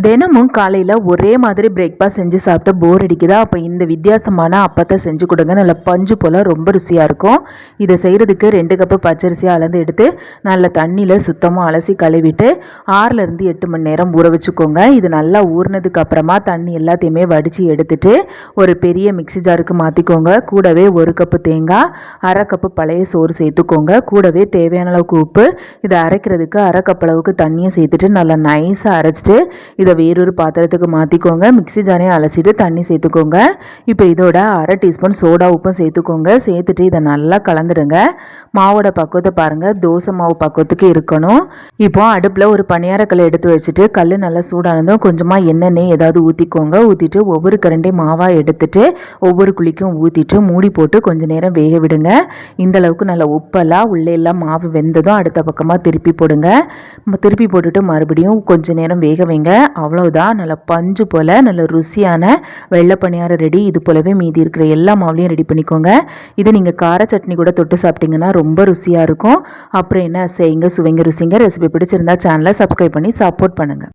தினமும் காலையில் ஒரே மாதிரி பிரேக்ஃபாஸ்ட் செஞ்சு சாப்பிட்டு போர் அடிக்குதா? அப்போ இந்த வித்தியாசமான அப்பத்தை செஞ்சு கொடுங்க. நல்லா பஞ்சு போல் ரொம்ப ருசியாக இருக்கும். இதை செய்கிறதுக்கு 2 கப்பு பச்சரிசியை அளந்து எடுத்து நல்ல தண்ணியில் சுத்தமாக அலசி கழுவிட்டு 6லேருந்து 8 மணி நேரம் ஊற வச்சுக்கோங்க. இது நல்லா ஊறினதுக்கு அப்புறமா தண்ணி எல்லாத்தையுமே வடித்து எடுத்துட்டு ஒரு பெரிய மிக்சி ஜாருக்கு மாற்றிக்கோங்க. கூடவே 1 கப்பு தேங்காய், 1/2 கப்பு பழைய சோறு சேர்த்துக்கோங்க. கூடவே தேவையான அளவுக்கு உப்பு. இதை அரைக்கிறதுக்கு 1/2 கப் அளவுக்கு தண்ணியை சேர்த்துட்டு நல்லா நைஸாக அரைச்சிட்டு இதை வேறொரு பாத்திரத்துக்கு மாற்றிக்கோங்க. மிக்சி ஜாரையும் அலசிட்டு தண்ணி சேர்த்துக்கோங்க. இப்போ இதோட 1/2 டீஸ்பூன் சோடா உப்பும் சேர்த்துக்கோங்க. சேர்த்துட்டு இதை நல்லா கலந்துடுங்க. மாவோட பக்குவத்தை பாருங்கள், தோசை மாவு பக்குவத்துக்கு இருக்கணும். இப்போ அடுப்பில் ஒரு பணியாரக்கல்லை எடுத்து வச்சுட்டு கல் நல்லா சூடானதும் கொஞ்சமாக எண்ணெய் ஏதாவது ஊற்றிக்கோங்க. ஊற்றிட்டு ஒவ்வொரு கரண்டி மாவாக எடுத்துட்டு ஒவ்வொரு குழிக்கும் ஊற்றிட்டு மூடி போட்டு கொஞ்சம் நேரம் வேக விடுங்க. இந்த அளவுக்கு நல்லா உப்பெல்லாம் உள்ளே எல்லாம் மாவு வெந்ததும் அடுத்த பக்கமாக திருப்பி போடுங்க. திருப்பி போட்டுட்டு மறுபடியும் கொஞ்சம் நேரம் வேக வைங்க. அவ்வளோதான், நல்ல பஞ்சு போல் நல்ல ருசியான வெள்ளை பணியாரம் ரெடி. இது போலவே மீதி இருக்கிற எல்லா மாவுலையும் ரெடி பண்ணிக்கோங்க. இது நீங்கள் கார சட்னி கூட தொட்டு சாப்பிட்டீங்கன்னா ரொம்ப ருசியாக இருக்கும். அப்புறம் என்ன செய்யுங்க, சுவைங்க, ருசிங்க. ரெசிபி பிடிச்சிருந்தா சேனலை சப்ஸ்கிரைப் பண்ணி சப்போர்ட் பண்ணுங்கள்.